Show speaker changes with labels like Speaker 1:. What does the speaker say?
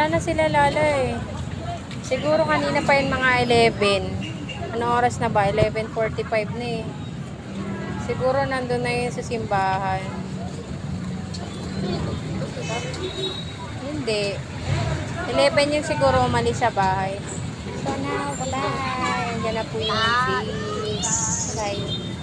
Speaker 1: Wala na sila lalo eh. Siguro kanina pa yung mga 11. Anong oras na ba? 11:45 na eh. Siguro nandun na yun sa simbahan. Hindi. 11 yung siguro umalis sa bahay. So now, bye-bye. Andiyan na po yung fish. Bye.